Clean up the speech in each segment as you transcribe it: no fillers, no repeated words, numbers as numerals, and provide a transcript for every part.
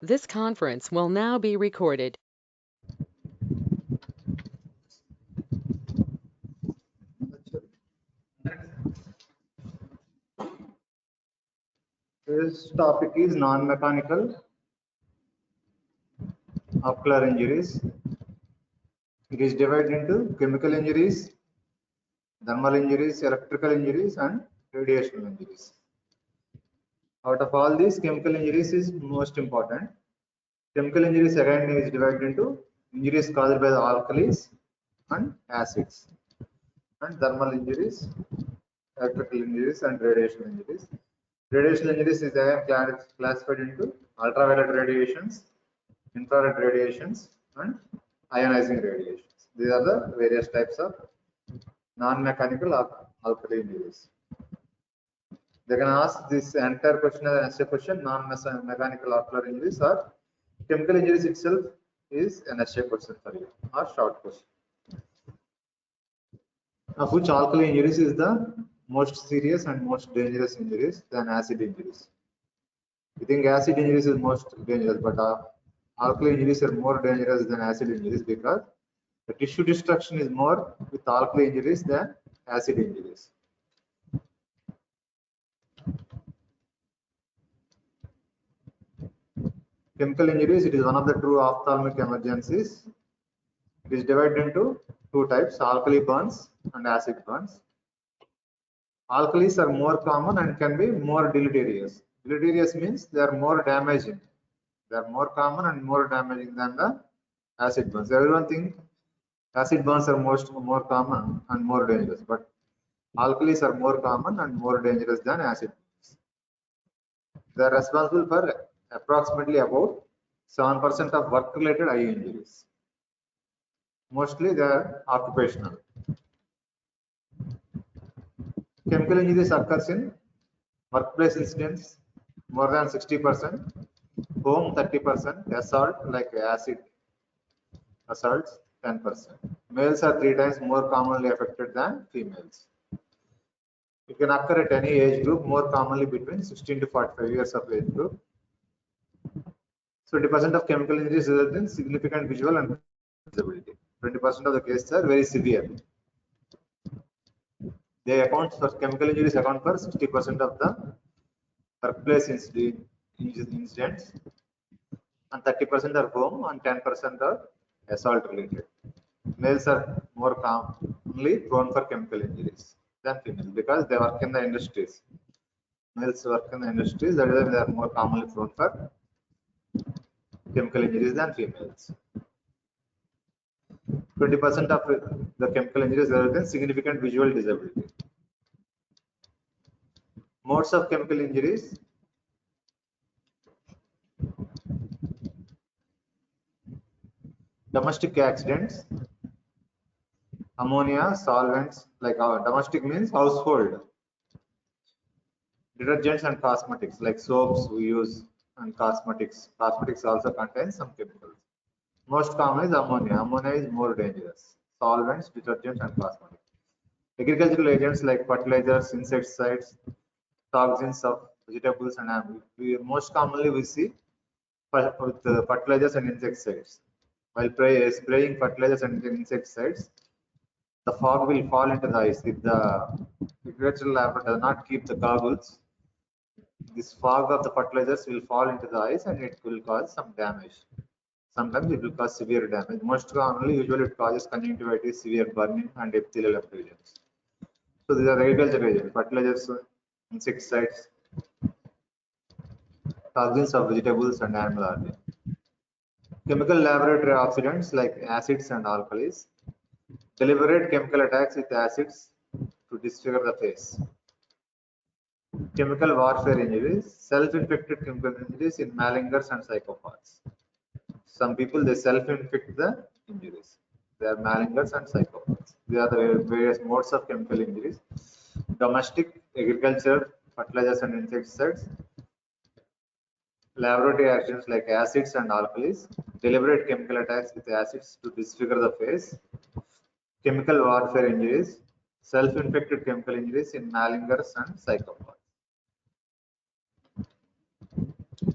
This conference will now be recorded. This topic is non-mechanical ocular injuries. It is divided into chemical injuries, thermal injuries, electrical injuries, and radiation injuries. Out of all these, chemical injuries is most important. Chemical injuries again is divided into injuries caused by the alkalis and acids, and thermal injuries, electrical injuries, and radiation injuries. Radiation injuries is again classified into ultraviolet radiations, infrared radiations, and ionizing radiations. These are the various types of non-mechanical alkali injuries. They can ask this entire question as a question: non-mechanical ocular injuries or chemical injuries itself is an essay question for you or short question. Of which alkali injuries is the most serious and most dangerous injuries than acid injuries. We think acid injuries is most dangerous, but alkali injuries are more dangerous than acid injuries because the tissue destruction is more with alkali injuries than acid injuries. Chemical injuries, it is one of the true ophthalmic emergencies. It is divided into two types: alkali burns and acid burns. Alkalis are more common and can be more deleterious. Deleterious means they are more damaging. They are more common and more damaging than the acid burns. Everyone thinks acid burns are more common and more dangerous, but alkalis are more common and more dangerous than acid burns. They are responsible for approximately about 7% of work-related eye injuries. Mostly they are occupational. Chemical injuries occurs in workplace incidents more than 60%, home 30%, assault like acid assaults 10%. Males are 3 times more commonly affected than females. It can occur at any age group, more commonly between 16 to 45 years of age group. 20% of chemical injuries result in significant visual and disability. 20% of the cases are very severe. They account for chemical injuries account for 60% of the workplace incidents, and 30% are home and 10% are assault related. Males are more commonly prone for chemical injuries than females because they work in the industries. Males work in the industries, that is why they are more commonly prone for chemical injuries than females. 20% of the chemical injuries result in significant visual disability. Modes of chemical injuries: domestic accidents, ammonia, solvents, like domestic means household, detergents and cosmetics like soaps we use, and cosmetics. Cosmetics also contain some chemicals. Most common is ammonia. Ammonia is more dangerous. Solvents, detergents, and cosmetics. Agricultural agents like fertilizers, insecticides, toxins of vegetables and animals. Most commonly we see with fertilizers and insecticides. While spraying fertilizers and insecticides, the fog will fall into the eyes. If the agricultural lab does not keep the goggles, this fog of the fertilizers will fall into the eyes and it will cause some damage. Sometimes it will cause severe damage. Most commonly, usually it causes conjunctivitis, severe burning, and epithelial abrasions. So these are agricultural agents: fertilizers, insecticides, toxins of vegetables and animal origin. Chemical laboratory oxidants like acids and alkalis. Deliberate chemical attacks with acids to disfigure the face. Chemical warfare injuries, self-inflicted chemical injuries in malingers and psychopaths. Some people, they self-inflict the injuries. They are malingers and psychopaths. They are the various modes of chemical injuries: domestic, agriculture, fertilizers and insecticides, laboratory actions like acids and alkalis, deliberate chemical attacks with acids to disfigure the face, chemical warfare injuries, self-inflicted chemical injuries in malingers and psychopaths.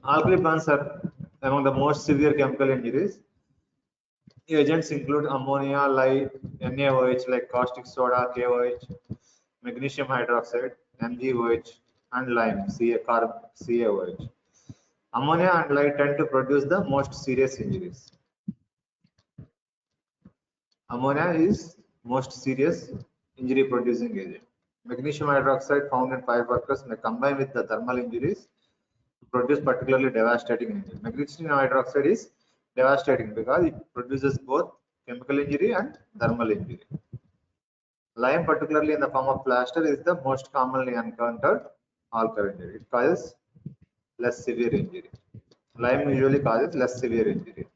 Alkali burns are Among the most severe chemical injuries, agents include ammonia, lye, NaOH like caustic soda, KOH, magnesium hydroxide, MgOH, and lime, CaOH. Ammonia and lye tend to produce the most serious injuries. Ammonia is most serious injury producing agent. Magnesium hydroxide found in fireworkers may combine with the thermal injuries to produce particularly devastating injury. Magnesium hydroxide is devastating because it produces both chemical injury and thermal injury. Lime, particularly in the form of plaster, is the most commonly encountered alkali injury. It causes less severe injury. Lime usually causes less severe injury.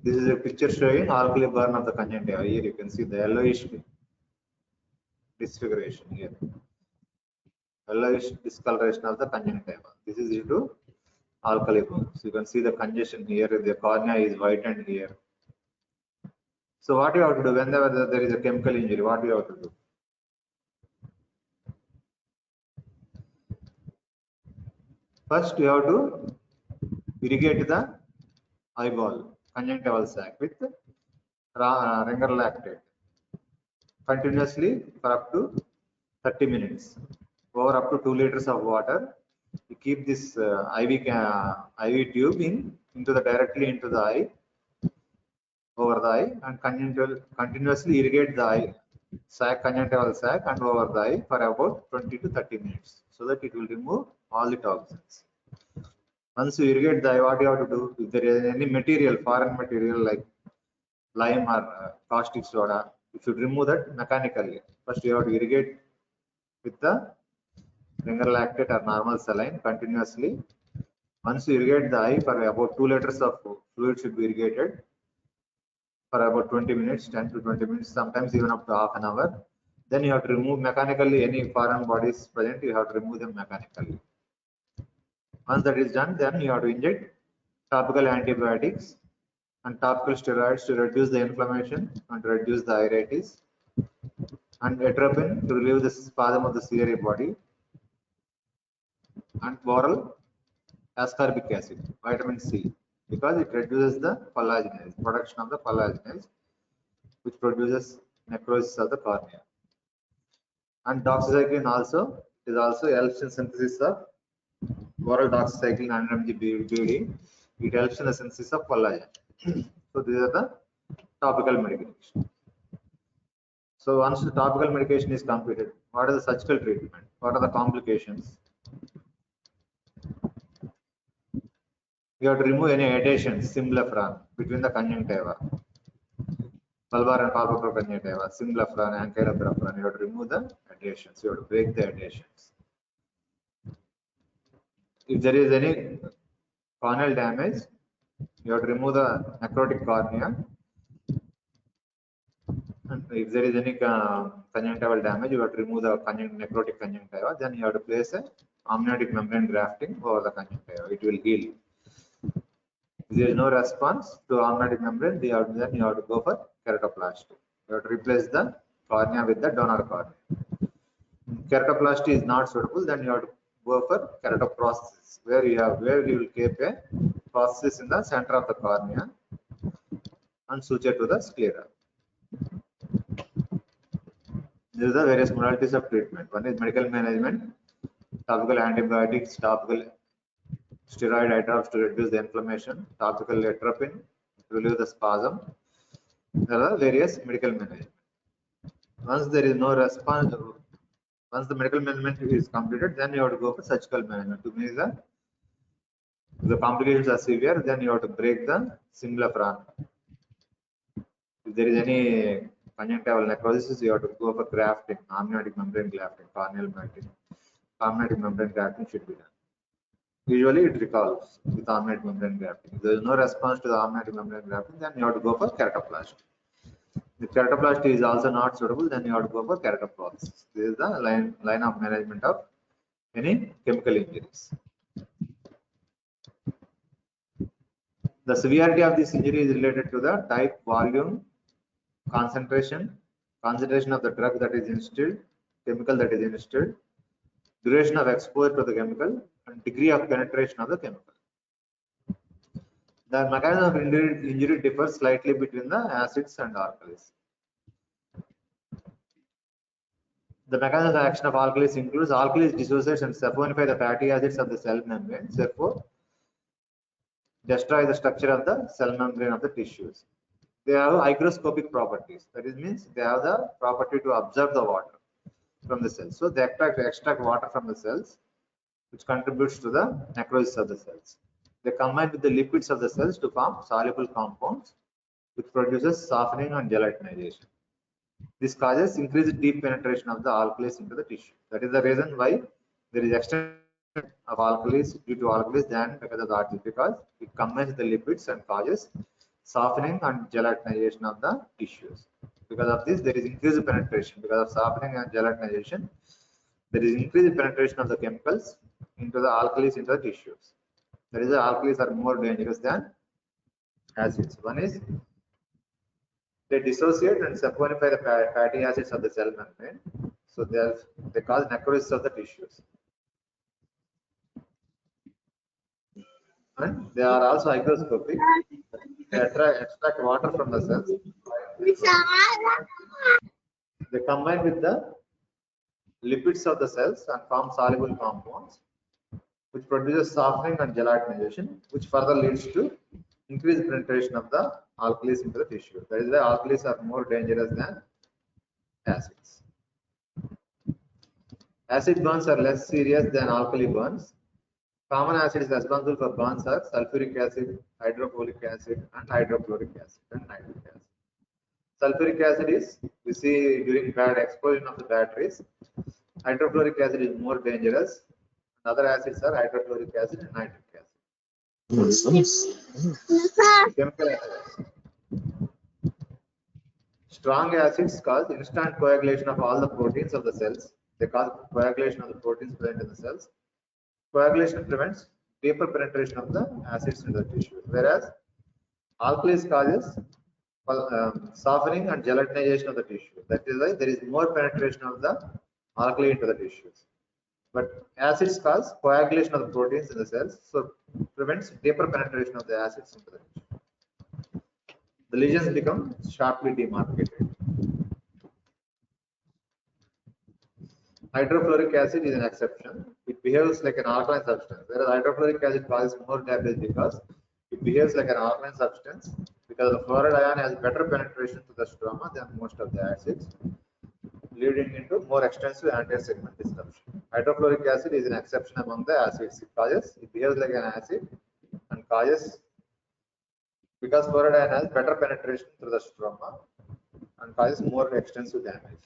This is a picture showing alkali burn of the conjunctiva. Here you can see the yellowish disfiguration here. Yellowish discoloration of the conjunctiva. This is due to alkali burn. So you can see the congestion here. The cornea is whitened here. So what you have to do whenever there is a chemical injury? What you have to do? First, you have to irrigate the eyeball, conjunctival sac with ringer lactate continuously for up to 30 minutes over up to 2 liters of water. You keep this IV tube into the directly into the eye, over the eye, and continuously irrigate the eye conjunctival sac and over the eye for about 20 to 30 minutes so that it will remove all the toxins. Once you irrigate the eye, what you have to do? If there is any material, foreign material like lime or caustic soda, you should remove that mechanically. First, you have to irrigate with the ringer lactate or normal saline continuously. Once you irrigate the eye for about 2 liters of fluid should be irrigated for about 20 minutes, 10 to 20 minutes, sometimes even up to half an hour. Then you have to remove mechanically any foreign bodies present, you have to remove them mechanically. Once that is done, then you have to inject topical antibiotics and topical steroids to reduce the inflammation and to reduce the iritis, and atropine to relieve the spasm of the ciliary body, and oral ascorbic acid, vitamin C, because it reduces the collagenase, production of the collagenase, which produces necrosis of the cornea. And doxycycline also helps in synthesis of oral doxycycline 100 mg BD. It helps in the synthesis of collagen. So these are the topical medication. So once the topical medication is completed, what is the surgical treatment? What are the complications? You have to remove any adhesions, symblepharon, between the conjunctiva, bulbar and palpebral conjunctiva, symblepharon, ankylophraphan. You have to remove the adhesions. You have to break the adhesions. If there is any corneal damage, you have to remove the necrotic cornea. And if there is any conjunctival damage, you have to remove the necrotic conjunctiva. Then you have to place a amniotic membrane grafting over the conjunctiva. It will heal. If there is no response to amniotic membrane, then you have to go for keratoplasty. You have to replace the cornea with the donor cornea. Keratoplasty is not suitable, then you have to go for keratoprosthesis, where you will keep a prosthesis in the center of the cornea and suture to the sclera. These are the various modalities of treatment. One is medical management, topical antibiotics, topical steroid eye drops to reduce the inflammation, topical atropine to relieve the spasm. There are various medical management. Once there is no response, once the medical management is completed, then you have to go for surgical management. To mean that if the complications are severe, then you have to break the symblepharon. If there is any conjunctival necrosis, you have to go for grafting, amniotic membrane grafting, corneal grafting. Amniotic membrane grafting should be done. Usually it recalls with amniotic membrane grafting. If there is no response to the amniotic membrane grafting, then you have to go for keratoplasty. If keratoplasty is also not suitable, then you have to go for keratoprosthesis. This is the line of management of any chemical injuries. The severity of this injury is related to the type, volume, concentration of the drug that is instilled, chemical that is instilled, duration of exposure to the chemical, and degree of penetration of the chemical. The mechanism of injury differs slightly between the acids and alkalis. The mechanism of action of alkalis includes alkalis dissociate and saponify the fatty acids of the cell membrane, therefore destroy the structure of the cell membrane of the tissues. They have hygroscopic properties. That is, means they have the property to absorb the water from the cells. So they extract water from the cells, which contributes to the necrosis of the cells. They combine with the lipids of the cells to form soluble compounds, which produces softening and gelatinization. This causes increased deep penetration of the alkalis into the tissue. That is the reason why there is extension of alkalis due to alkalis than because of the alkalis, because it combines the lipids and causes softening and gelatinization of the tissues. Because of this, there is increased penetration. Because of softening and gelatinization, there is increased penetration of the chemicals into the alkalis into the tissues. That is, the alkalis are more dangerous than acids. One is they dissociate and saponify the fatty acids of the cell membrane. So they cause necrosis of the tissues. And they are also hygroscopic. They extract water from the cells. They combine with the lipids of the cells and form soluble compounds, which produces softening and gelatinization, which further leads to increased penetration of the alkalis into the tissue. That is why alkalis are more dangerous than acids. Acid burns are less serious than alkali burns. Common acids responsible for burns are sulfuric acid, hydrochloric acid, and hydrochloric acid and nitric acid. Sulfuric acid is we see during bad explosion of the batteries. Hydrochloric acid is more dangerous. Other acids are hydrochloric acid and nitric acid. Chemical acids. Strong acids cause instant coagulation of all the proteins of the cells. They cause coagulation of the proteins present in the cells. Coagulation prevents deeper penetration of the acids into the tissue, whereas alkalis causes softening and gelatinization of the tissue. That is why there is more penetration of the alkali into the tissues. But acids cause coagulation of the proteins in the cells, so prevents deeper penetration of the acids into the tissue. The lesions become sharply demarcated. Hydrofluoric acid is an exception. It behaves like an alkaline substance, whereas hydrofluoric acid causes more damage because it behaves like an alkaline substance, because the fluoride ion has better penetration to the stroma than most of the acids, leading into more extensive anterior segment disruption. Hydrofluoric acid is an exception among the acids. It behaves like an acid and causes, because fluoride ion has better penetration through the stroma and causes more extensive damage.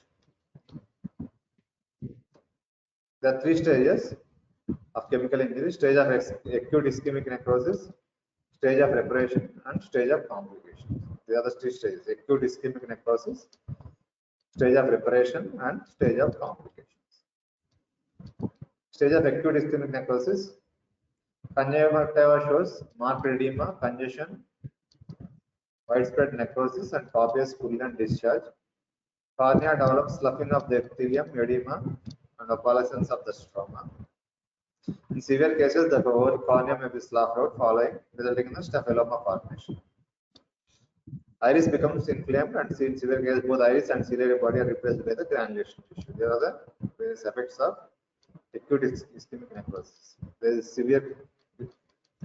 There are three stages of chemical injury: stage of acute ischemic necrosis, stage of reparation, and stage of complications. These are the three stages: acute ischemic necrosis, stage of reparation, and stage of complications. Stage of acute ischemic necrosis, conjunctiva shows marked edema, congestion, widespread necrosis, and copious purulent discharge. Cornea develops sloughing of the epithelium, edema, and opalescence of the stroma. In severe cases, the whole cornea may be sloughed out, resulting in the staphyloma formation. Iris becomes inflamed, and in severe cases, both iris and ciliary body are replaced by the granulation tissue. There are the various effects of acute ischemic necrosis. There is severe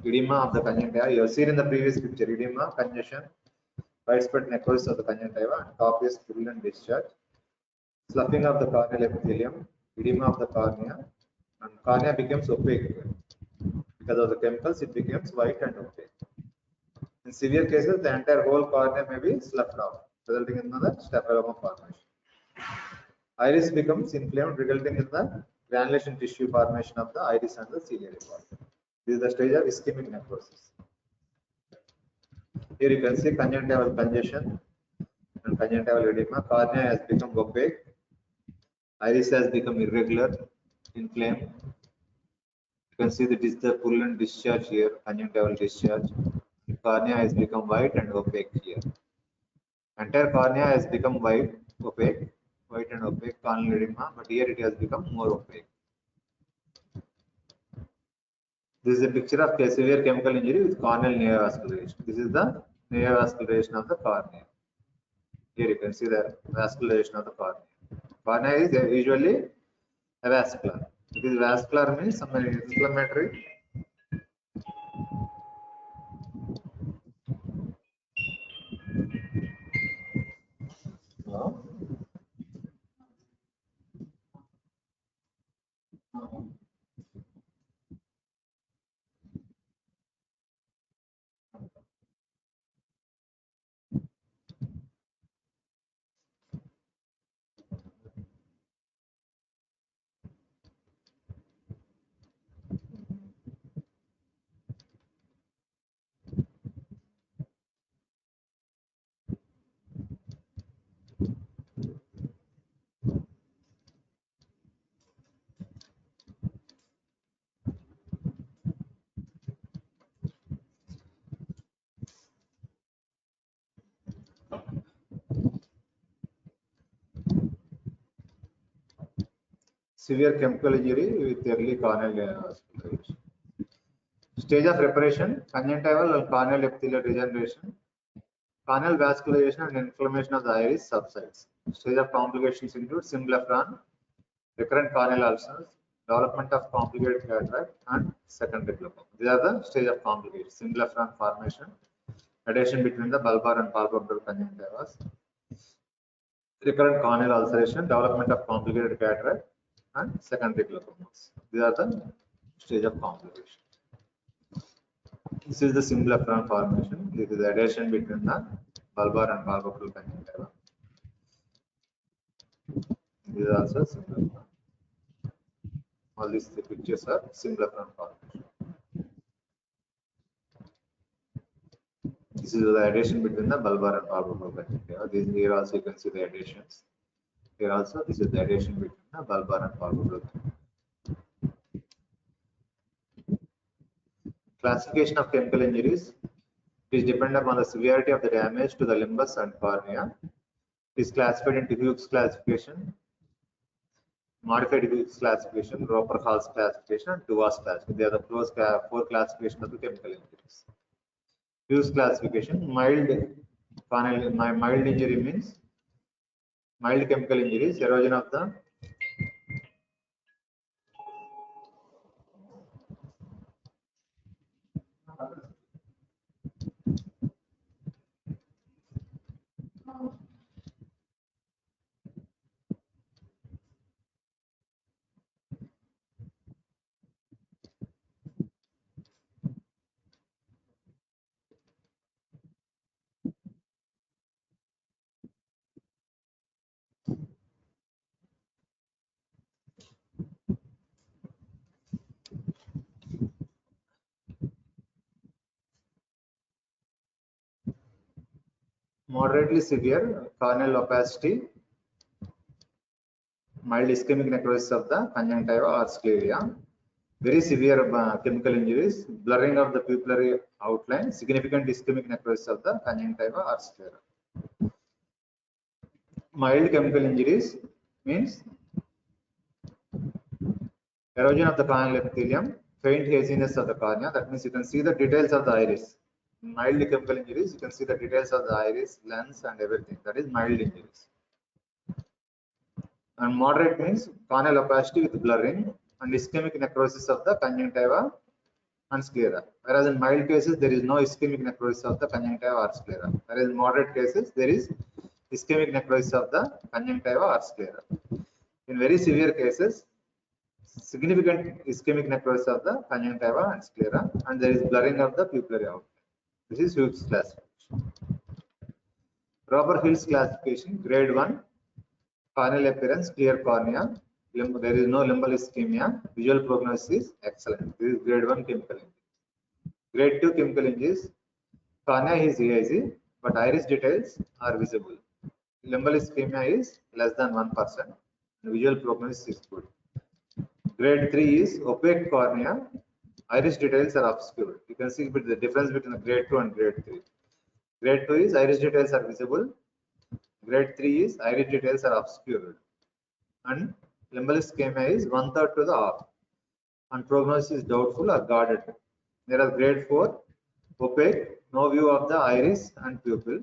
edema of the conjunctiva. You have seen in the previous picture: edema, congestion, widespread necrosis of the conjunctiva, and copious purulent discharge. Sloughing of the corneal epithelium, edema of the cornea, and cornea becomes opaque. Because of the chemicals, it becomes white and opaque. In severe cases, the entire whole cornea may be sloughed off, resulting in the staphyloma formation. Iris becomes inflamed, resulting in the granulation tissue formation of the iris and the ciliary body. This is the stage of ischemic necrosis. Here you can see conjunctival congestion and conjunctival edema. Cornea has become opaque. Iris has become irregular, inflamed. You can see that is the purulent discharge here, conjunctival discharge. The cornea has become white and opaque here. Entire cornea has become white and opaque, corneal edema, but here it has become more opaque. This is a picture of a severe chemical injury with corneal neovascularization. This is the neovascularization of the cornea. Here you can see the vascularization of the cornea. Cornea is usually avascular. It is vascular means some inflammatory. No. Severe chemical injury with early corneal neovascularization. Stage of reparation: conjunctival and corneal epithelial regeneration. Corneal vascularization and inflammation of the iris subsides. Stage of complications include symblepharon, recurrent corneal ulcers, development of complicated cataract, and secondary glaucoma. These are the stage of complications: symblepharon formation, adhesion between the bulbar and palpebral conjunctivas, recurrent corneal ulceration, development of complicated cataract, and secondary glaucomas. These are the stage of complication. This is the symblepharon formation. This is the adhesion between the bulbar and palpebral conjunctiva. These are also symblepharon. All these pictures are symblepharon formation. This is the adhesion between the bulbar and palpebral conjunctiva. Here also you can see the adhesions. Here also this is the adhesion between the bulbar and palpebral. Classification of chemical injuries is dependent upon the severity of the damage to the limbus and cornea. It is classified into Hughes classification, modified Hughes classification, Roper-Hall's classification, and Duval's classification. They are the four classifications of the chemical injuries. Hughes classification: mild injury means mild chemical injuries, erosion of the moderately severe corneal opacity, mild ischemic necrosis of the conjunctiva or scleria, very severe chemical injuries, blurring of the pupillary outline, significant ischemic necrosis of the conjunctiva or sclera. Mild chemical injuries means erosion of the corneal epithelium, faint haziness of the cornea. That means you can see the details of the iris. Mild chemical injuries, you can see the details of the iris, lens, and everything. That is mild injuries. And moderate means corneal opacity with blurring and ischemic necrosis of the conjunctiva and sclera. Whereas in mild cases, there is no ischemic necrosis of the conjunctiva or sclera. Whereas in moderate cases, there is ischemic necrosis of the conjunctiva or sclera. In very severe cases, significant ischemic necrosis of the conjunctiva and sclera, and there is blurring of the pupillary outline. This is Hughes classification. Roper-Hall's classification: grade 1, corneal appearance, clear cornea, there is no limbal ischemia, visual prognosis is excellent. This is grade 1 chemical injury. Grade 2 chemical injuries: cornea is hazy, but iris details are visible. Limbal ischemia is less than 1%. Visual prognosis is good. Grade 3 is opaque cornea, iris details are obscured. You can see the difference between grade 2 and grade 3. Grade 2 is iris details are visible. Grade 3 is iris details are obscured. And limbal ischemia is 1/3 to the off. and prognosis is doubtful or guarded. Whereas grade 4, opaque, no view of the iris and pupil.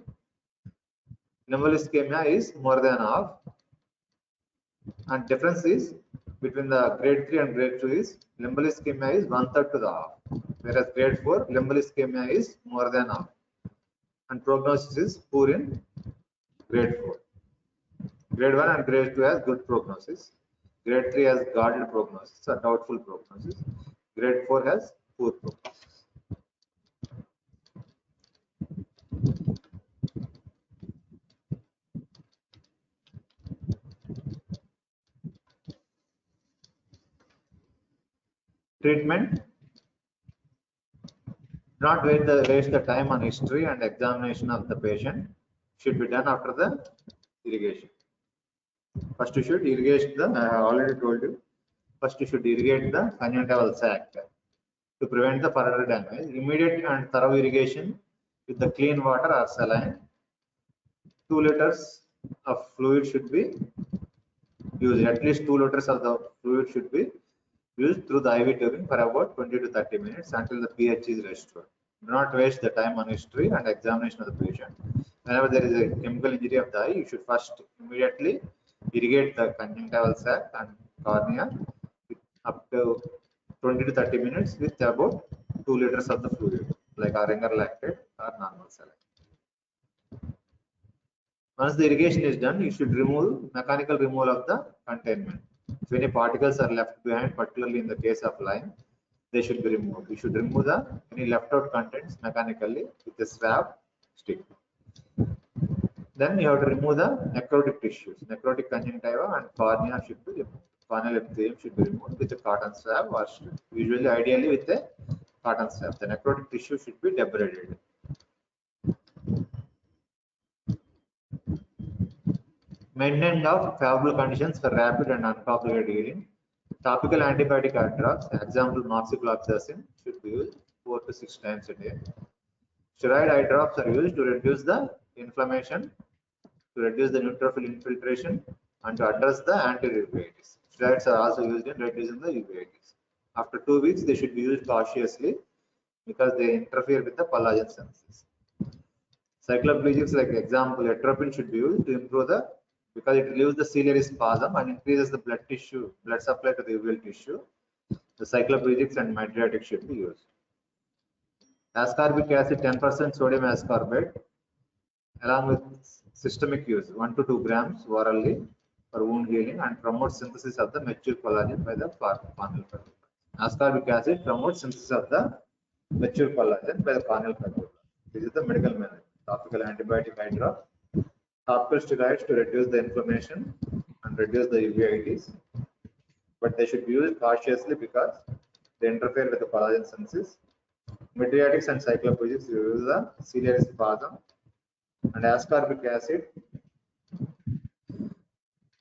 Limbal ischemia is more than half, and difference is between the grade 3 and grade 2 is limbal ischemia is 1/3 to the half, whereas grade 4 limbal ischemia is more than half, and prognosis is poor in grade 4. Grade 1 and grade 2 has good prognosis. Grade 3 has guarded prognosis or doubtful prognosis. Grade 4 has poor prognosis. Treatment: not waste the time on history and examination of the patient. Should be done after the irrigation. First you should irrigate the, I have already told you, first you should irrigate the conjunctival sac to prevent the further damage. Immediate and thorough irrigation with the clean water or saline. 2 liters of fluid should be used. At least 2 liters of the fluid should be used through the IV tubing for about 20 to 30 minutes until the pH is restored. Do not waste the time on history and examination of the patient. Whenever there is a chemical injury of the eye, you should first immediately irrigate the conjunctival sac and cornea up to 20 to 30 minutes with about 2 liters of the fluid, like Ringer lactate or normal saline. Once the irrigation is done, you should remove mechanical removal of the containment. If any particles are left behind, particularly in the case of lime, they should be removed. You should remove any left out contents mechanically with a swab stick. Then you have to remove the necrotic tissues. Necrotic conjunctiva and cornea should be removed. Corneal epithelium should be removed with a cotton swab, or usually ideally with a cotton swab. The necrotic tissue should be debrided. Maintenance of favorable conditions for rapid and uncomplicated healing. Topical antibiotic eye drops, example moxifloxacin, should be used 4 to 6 times a day. Steroid eye drops are used to reduce the inflammation, to reduce the neutrophil infiltration, and to address the anterior uveitis. Steroids are also used in reducing the uveitis. After 2 weeks, they should be used cautiously because they interfere with the collagen synthesis. Cycloplegics, like example, atropine should be used to improve the, because it relieves the ciliary spasm and increases the blood supply to the uveal tissue. The cycloplegics and mydriatics should be used. Ascorbic acid 10% sodium ascorbate along with systemic use 1 to 2 grams orally for wound healing and promotes synthesis of the mature collagen by the corneal fibroblasts. Ascorbic acid promotes synthesis of the mature collagen by the corneal fibroblasts. This is the medical management. Topical antibiotic eye drop. Topical steroids to reduce the inflammation and reduce the uveitis, but they should be used cautiously because they interfere with the collagen synthesis. Mydriatics and cycloplegics use the ciliary spasm, and ascorbic acid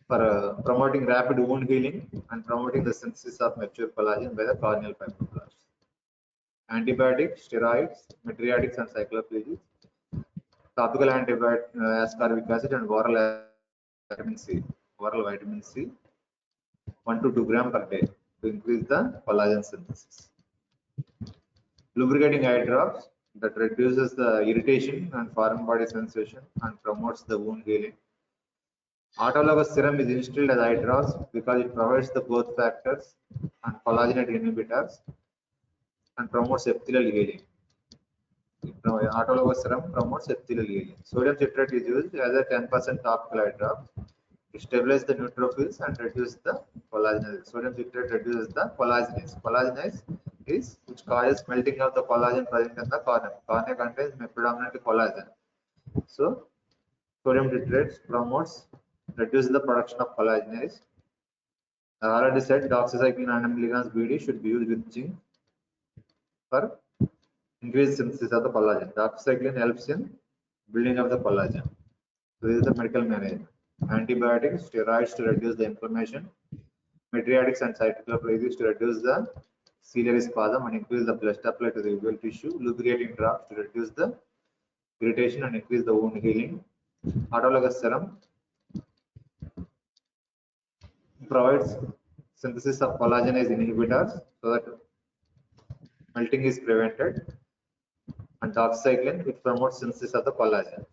for promoting rapid wound healing and promoting the synthesis of mature collagen by the corneal fibroblasts. Antibiotics, steroids, mydriatics and cycloplegics. Topical antibiotic ascorbic acid and oral vitamin C. Oral vitamin C 1 to 2 gram per day to increase the collagen synthesis. Lubricating eye drops that reduces the irritation and foreign body sensation and promotes the wound healing. Autologous serum is instilled as eye drops because it provides the growth factors and collagenate inhibitors and promotes epithelial healing. Autologous serum promotes epithelial healing. Sodium citrate is used as a 10% topical eye drop to stabilize the neutrophils and reduce the collagenase. Sodium citrate reduces the collagenase. Collagenase is which causes melting of the collagen present in the cornea. Cornea contains predominantly collagen. So, sodium citrate reduces the production of collagenase. I already said doxycycline 100 milligrams BD should be used with zinc for increased synthesis of the collagen. Doxycycline helps in building of the collagen. So this is the medical management. Antibiotics, steroids to reduce the inflammation, mydriatics and cycloplegics to reduce the ciliary spasm and increase the blood supply to the uveal tissue, lubricating drops to reduce the irritation and increase the wound healing. Autologous serum provides synthesis of collagenase inhibitors so that melting is prevented, and doxycycline, which promotes synthesis of the collagen.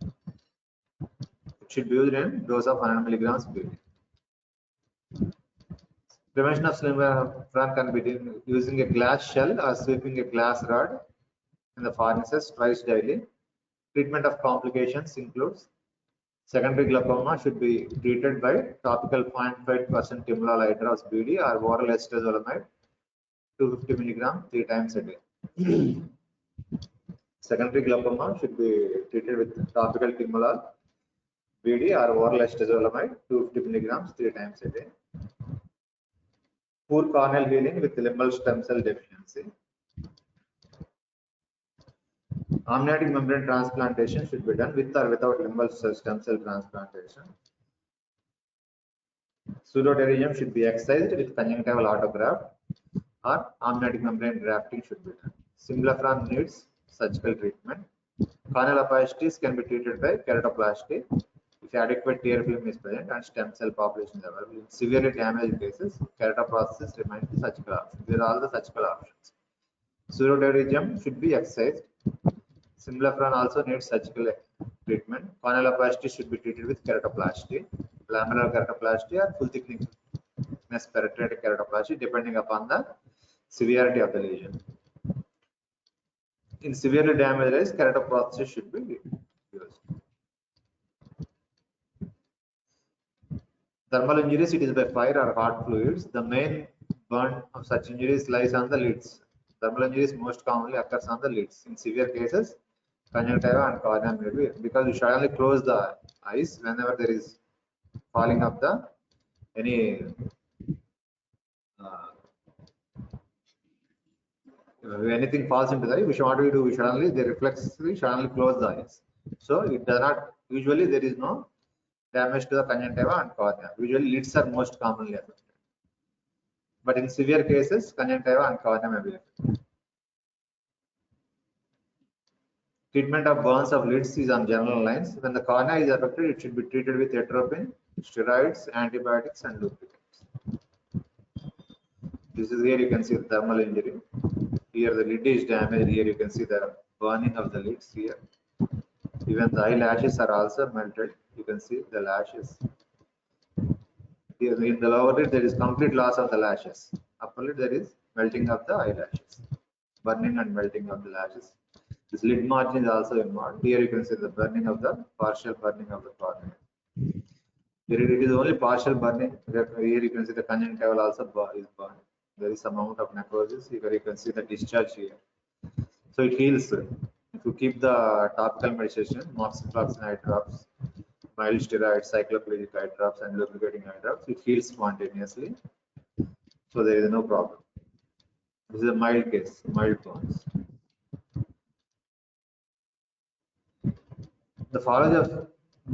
It should be used in dose of 100 milligrams BD. Prevention of slim front can be done using a glass shell or sweeping a glass rod in the furnaces twice daily. Treatment of complications includes secondary glaucoma should be treated by topical 0.5% timolol eye drops BD or oral acetazolamide 250 milligram 3 times a day. Secondary glaucoma should be treated with topical timolol BD or oral acetazolamide 250 milligrams 3 times a day. Poor corneal healing with limbal stem cell deficiency. Amniotic membrane transplantation should be done with or without limbal stem cell transplantation. Pseudoterrorism should be excised with conjunctival autograft or amniotic membrane grafting should be done. Simulacrum needs surgical treatment. Corneal opacities can be treated by keratoplasty if adequate tear film is present and stem cell population is available. In severely damaged cases, keratoprosthesis remains the surgical option. These are all the surgical options. Pseudoterrorism should be excised. Simulacrum also needs surgical treatment. Corneal opacity should be treated with keratoplasty, lamellar keratoplasty, or full thickness penetrating keratoplasty, depending upon the severity of the lesion. In severely damaged eyes, keratoprosthesis should be used. Thermal injuries, it is by fire or hot fluids. The main burn of such injuries lies on the lids. Thermal injuries most commonly occurs on the lids. In severe cases, conjunctiva and cornea may be, because you should only close the eyes whenever there is falling of the any if anything falls into the eye, what do we do? We should only the reflexively should only close the eyes. So it does not. Usually there is no damage to the conjunctiva and cornea. Usually lids are most commonly affected. But in severe cases, conjunctiva and cornea may be affected. Treatment of burns of lids is on general lines. When the cornea is affected, it should be treated with atropine, steroids, antibiotics, and lubricants. This is here you can see the thermal injury. Here the lid is damaged. Here you can see the burning of the lids here. Even the eyelashes are also melted. You can see the lashes. Here in the lower lid there is complete loss of the lashes. Upper lid there is melting of the eyelashes. Burning and melting of the lashes. This lid margin is also involved. Here you can see the burning of the partial burning of the cornea. Here it is only partial burning. Here you can see the conjunctival also is burned. There is some amount of necrosis. Here you can see the discharge here. So it heals. If you keep the topical medication, moxifloxacin eye drops, mild steroids, cycloplegic eye drops, and lubricating eye drops, it heals spontaneously. So there is no problem. This is a mild case, mild burns. The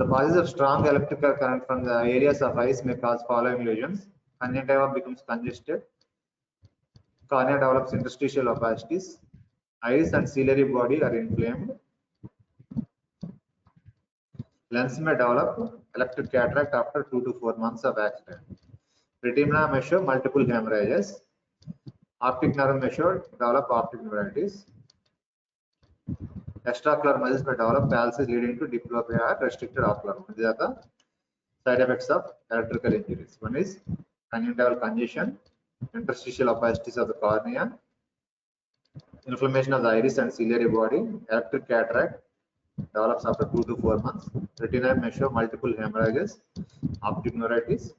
causes of strong electrical current from the areas of eyes may cause following lesions. Conjunctiva becomes congested. Cornea develops interstitial opacities. Eyes and ciliary body are inflamed. Lens may develop electric cataract after 2 to 4 months of accident. Retina may show multiple hemorrhages. Optic nerve may show develop optic neuritis. Extraocular muscles may develop palsies leading to diplopia or restricted ocular movement. These are the side effects of electrical injuries. One is conjunctival congestion, interstitial opacities of the cornea, inflammation of the iris and ciliary body, electric cataract develops after 2 to 4 months. Retina may show multiple hemorrhages, optic neuritis,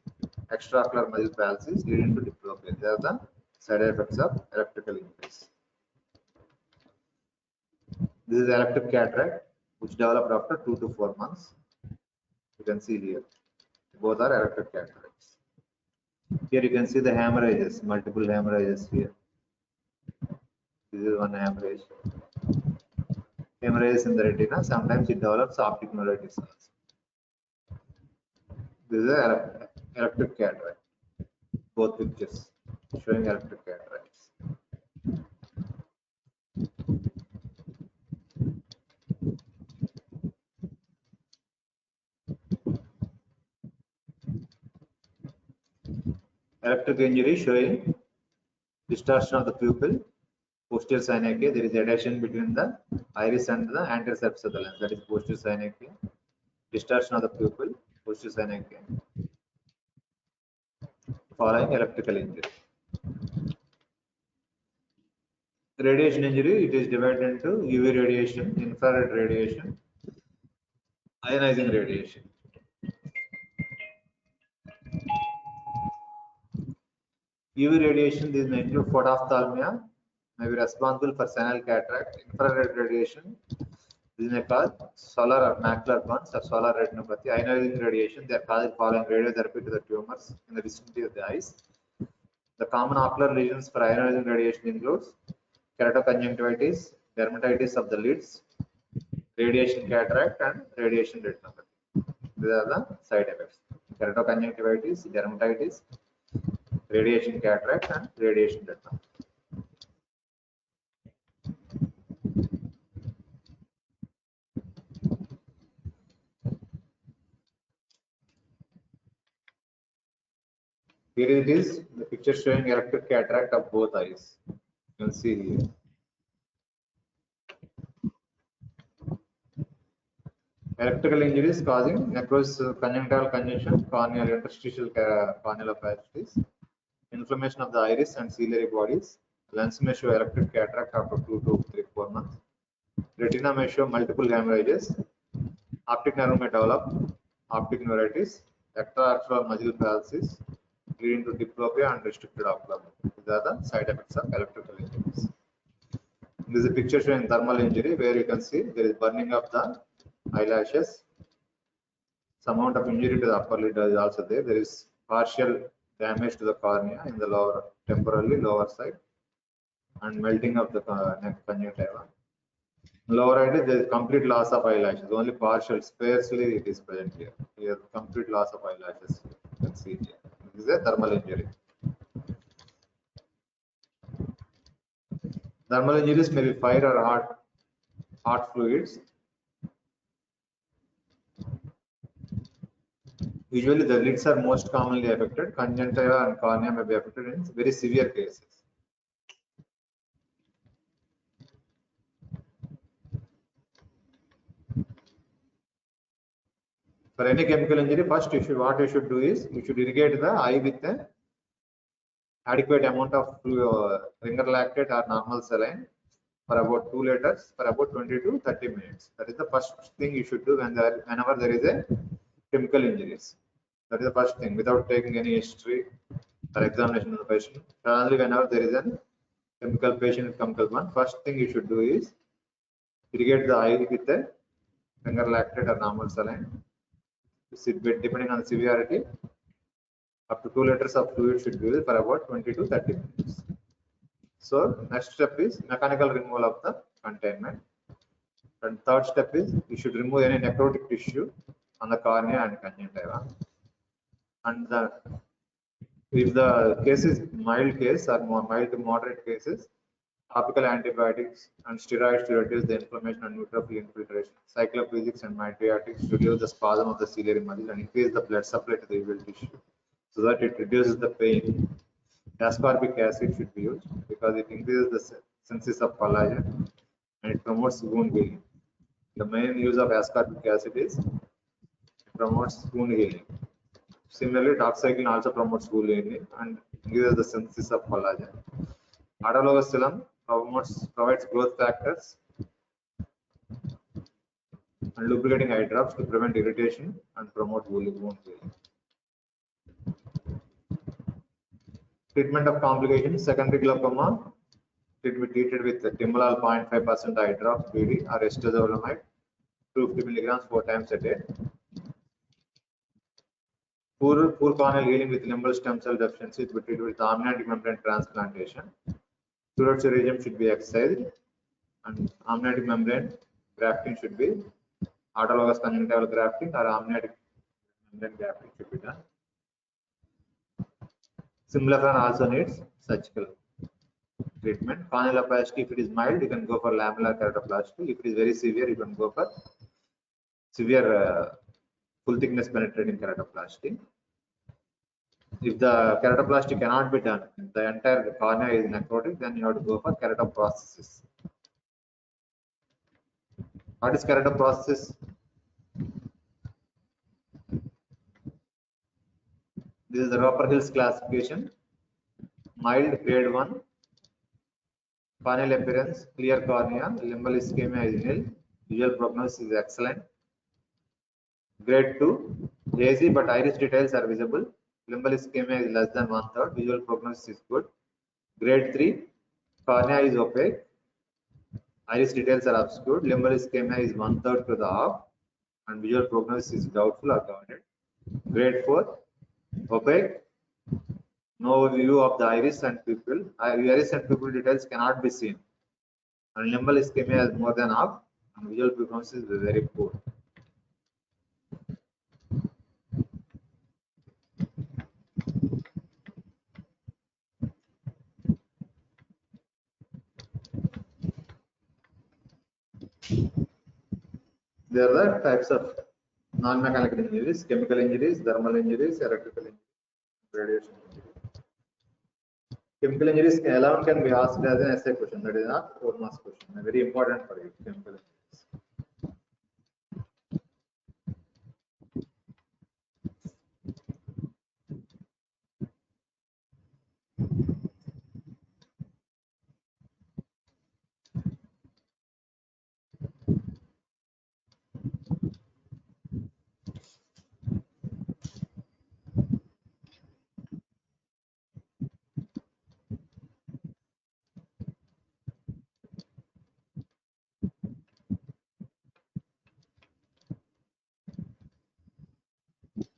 extraocular muscle palsies leading to diplopia. These are the side effects of electrical injuries. This is electric cataract, which developed after 2 to 4 months. You can see here, both are electric cataracts. Here you can see the hemorrhages, multiple hemorrhages here. This is one hemorrhage. Hemorrhages in the retina, sometimes it develops optic neuritis also. This is an electric cataract. Both pictures showing electric cataracts. Electric injury showing distortion of the pupil, posterior synechiae. There is adhesion between the iris and the anterior surface of the lens, that is posterior synechiae. Distortion of the pupil, posterior synechiae, following electrical injury. Radiation injury, it is divided into UV radiation, infrared radiation, ionizing radiation. UV radiation, this may include photoophthalmia, may be responsible for senile cataract. Infrared radiation, this may cause solar or macular burns or solar retinopathy. Ionizing radiation, they are caused following radiotherapy to the tumors in the vicinity of the eyes. The common ocular lesions for ionizing radiation includes keratoconjunctivitis, dermatitis of the lids, radiation cataract, and radiation retinopathy. These are the side effects: keratoconjunctivitis, dermatitis, radiation cataract, and radiation retinopathy. Here it is, the picture showing electric cataract of both eyes. You can see here. Electrical injuries causing necrosis, conjunctival congestion, corneal interstitial corneal opacities, inflammation of the iris and ciliary bodies. Lens may show electric cataract after 2 to 4 months. Retina may show multiple hemorrhages. Optic nerve may develop optic neuritis, extraocular muscle palsies, leading to diplopia and restricted ocular movement. These are the side effects of electrical injuries. This is a picture showing thermal injury, where you can see there is burning of the eyelashes. Some amount of injury to the upper lid is also there. There is partial damage to the cornea in the lower, temporarily lower side, and melting of the neck conjunctiva. Lower eyelid, there is complete loss of eyelashes. Only partial, sparsely it is present here. Here, complete loss of eyelashes. You can see here. This is a thermal injury. Thermal injuries may be fire or hot fluids. Usually, the lids are most commonly affected. Conjunctiva and cornea may be affected in very severe cases. For any chemical injury, first what you should do is you should irrigate the eye with an adequate amount of ringer lactate or normal saline for about 2 liters for about 20 to 30 minutes. That is the first thing you should do whenever there is a chemical injuries. That is the first thing, without taking any history or examination of the patient. Only whenever there is a chemical burn, first thing you should do is irrigate the eye with a ringer lactate or normal saline. Depending on the severity, up to 2 liters of fluid should be used for about 20 to 30 minutes. So next step is mechanical removal of the containment. And third step is you should remove any necrotic tissue on the cornea and conjunctiva. And if the case is mild case or mild to moderate cases, topical antibiotics and steroids to reduce the inflammation and neutrophil infiltration, cycloplegics and mydriatics to reduce the spasm of the ciliary muscle and increase the blood supply to the uveal tissue so that it reduces the pain. Ascorbic acid should be used because it increases the synthesis of collagen and it promotes wound healing. The main use of ascorbic acid is it promotes wound healing. Similarly, doxycycline also promotes wound healing and increases the synthesis of collagen. Autologous serum provides growth factors and lubricating eye drops to prevent irritation and promote wound healing. Treatment of complications: secondary glaucoma treated with timolol 0.5% eye drops BD or esdazolamide 250 milligrams 4 times a day. Poor corneal healing with limbal stem cell deficiency to be treated with amniotic membrane transplantation. Fluorescence regime should be excised, and amniotic membrane grafting should be autologous conjunctival grafting or amniotic membrane grafting should be done. Simulacrum also needs surgical treatment. Corneal opacity, if it is mild, you can go for lamellar keratoplasty. If it is very severe, you can go for severe full thickness penetrating keratoplasty. If the keratoplasty cannot be done, the entire cornea is necrotic, then you have to go for keratoprosthesis. What is keratoprosthesis? This is the Roper Hills classification. Mild grade 1, corneal appearance, clear cornea, limbal ischemia is nil, visual prognosis is excellent. Grade 2, hazy but iris details are visible, limbal ischemia is less than 1/3, visual prognosis is good. Grade 3, cornea is opaque, iris details are obscured, limbal ischemia is 1/3 to the half, and visual prognosis is doubtful or guarded. Grade 4, opaque, no view of the iris and pupil. Iris and pupil details cannot be seen. And limbal ischemia is more than half, and visual prognosis is very poor. There are the types of non-mechanical injuries: chemical injuries, thermal injuries, electrical injuries, radiation injuries. Chemical injuries alone can be asked as an essay question. That is not 4 marks question. Very important for you. Chemical injuries.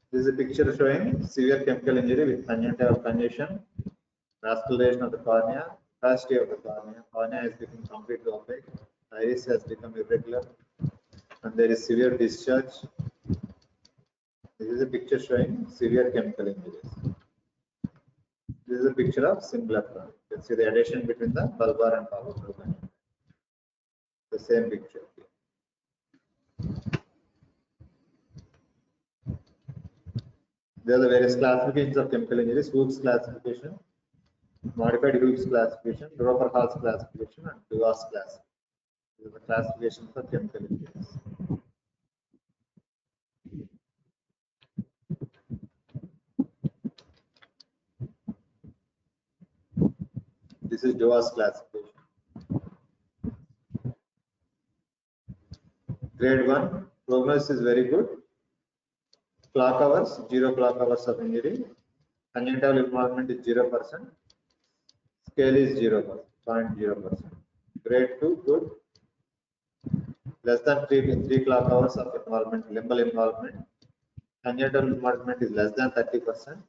This is a picture showing severe chemical injury with conjunctival congestion, vascularization of the cornea, opacity of the cornea. Cornea has become completely opaque. Iris has become irregular, and there is severe discharge. This is a picture showing severe chemical injuries. This is a picture of simulacrum. You can see the adhesion between the bulbar and palpebral conjunctiva. The same picture. There are the various classifications of chemical injuries: Hooke's classification, modified Hooke's classification, Roper-Hall's classification, and Duval's classification. These are the classifications of chemical injuries. This is Duval's classification. Grade 1, prognosis is very good. Clock hours, 0 clock hours of injury. Conjunctival involvement is 0%. Scale is 0%, 0.0%. Grade 2, good. Less than 3 clock hours of involvement, limbal involvement. Conjunctival involvement is less than 30%.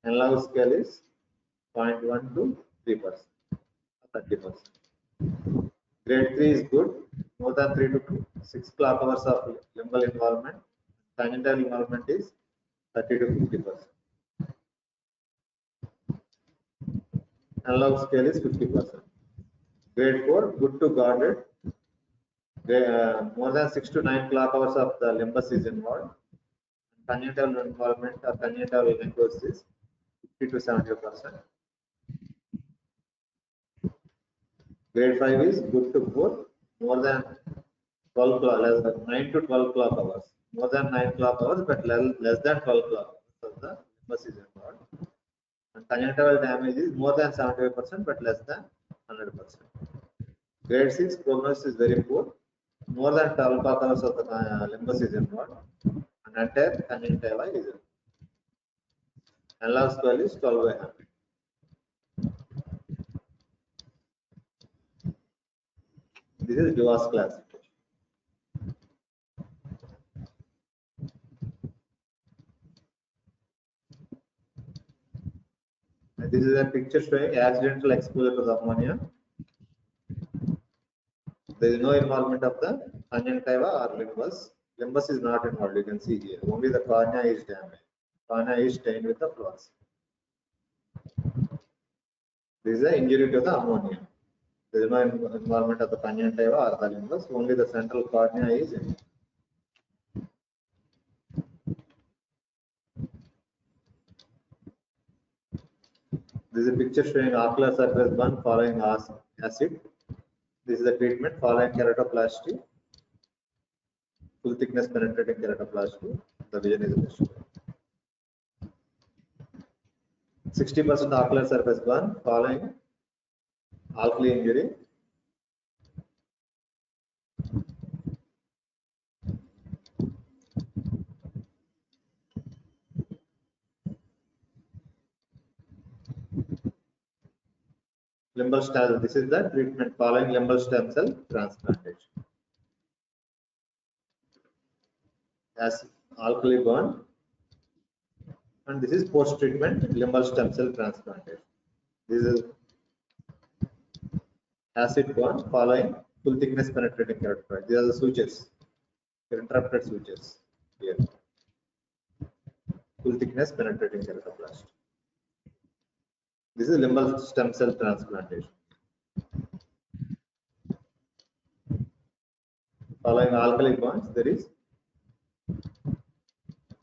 Analog scale is 0.1 to 3%, 30%. Grade 3 is good. More than 3 to 6 clock hours of limbal involvement. Conjunctival involvement is 30 to 50%. Analog scale is 50%. Grade 4, good to guarded. More than 6 to 9 clock hours of the limbus is involved. Conjunctival involvement or conjunctival necrosis is 50 to 70%. Grade 5 is good to poor. More than 12 clock, less than 9 to 12 clock hours. More than 9 clock hours, but less than 12 clock hours of the limbus is involved. And conjunctival damage is more than 75%, but less than 100%. Grade 6, prognosis is very poor. More than 12 clock hours of the limbus is involved, and entire conjunctiva is involved. Analog scale is 12/100. This is Duval's classification. And this is a picture showing accidental exposure to the ammonia. There is no involvement of the conjunctiva or limbus. Limbus is not involved. You can see here. Only the cornea is damaged. Cornea is stained with the fluorescence. This is an injury to the ammonia. There is no involvement of the conjunctiva or the limbus. Only the central cornea is injured. This is a picture showing ocular surface burn following acid. This is the treatment following keratoplasty, full thickness penetrating keratoplasty. The vision is restored. 60% ocular surface burn following alkali injury. Limbal stem. This is the treatment following limbal stem cell transplantation. As alkali burn, and this is post-treatment limbal stem cell transplantation. This is acid burn following full thickness penetrating keratoplasty. These are the sutures, interrupted sutures here. Full thickness penetrating keratoplasty. This is limbal stem cell transplantation. Following alkali burns, there is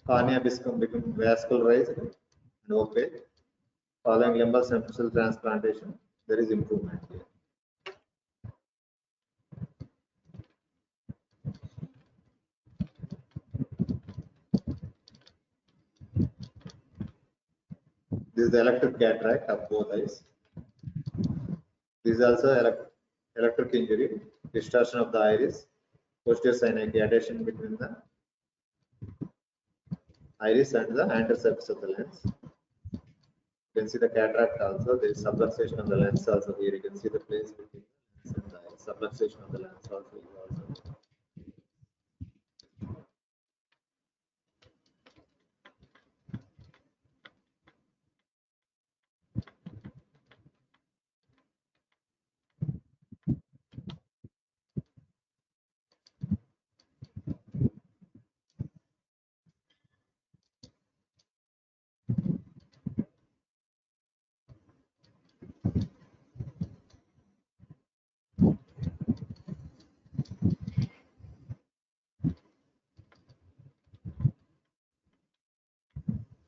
cornea become vascularized and opaque. Following limbal stem cell transplantation, there is improvement here. This is the electric cataract of both eyes. This is also electric injury, distortion of the iris, posterior synaptic adhesion between the iris and the anterior surface of the lens. You can see the cataract also. There is subluxation of the lens also here. You can see the place between the lens and the iris. Subluxation of the lens also is also.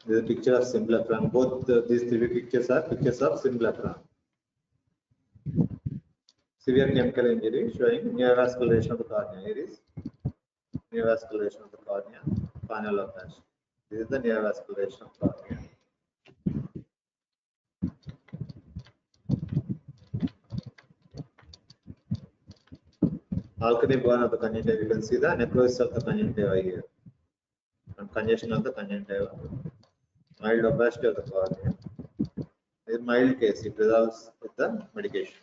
This is a picture of symblepharon. Both these three pictures are pictures of symblepharon. Severe chemical injury showing neovascularization of the cornea. Here is neovascularization of the cornea, cornealoplasty. This is the neovascularization of cornea. Alkali burn of the conjunctiva. You can see the necrosis of the conjunctiva here. And congestion of the conjunctiva. Mild opacity of the cornea. This is mild case. It resolves with the medication.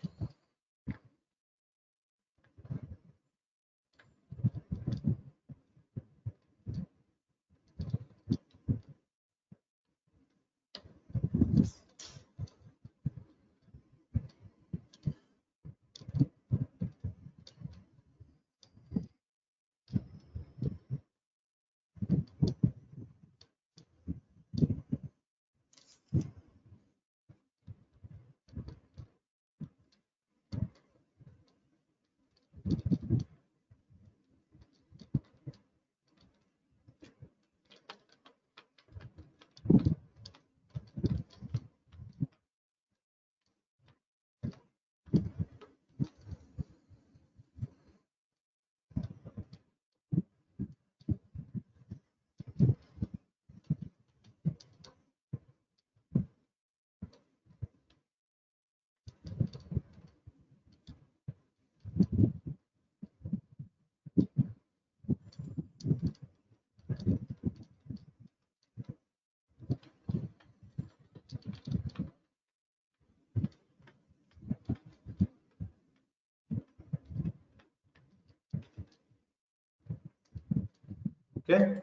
Okay.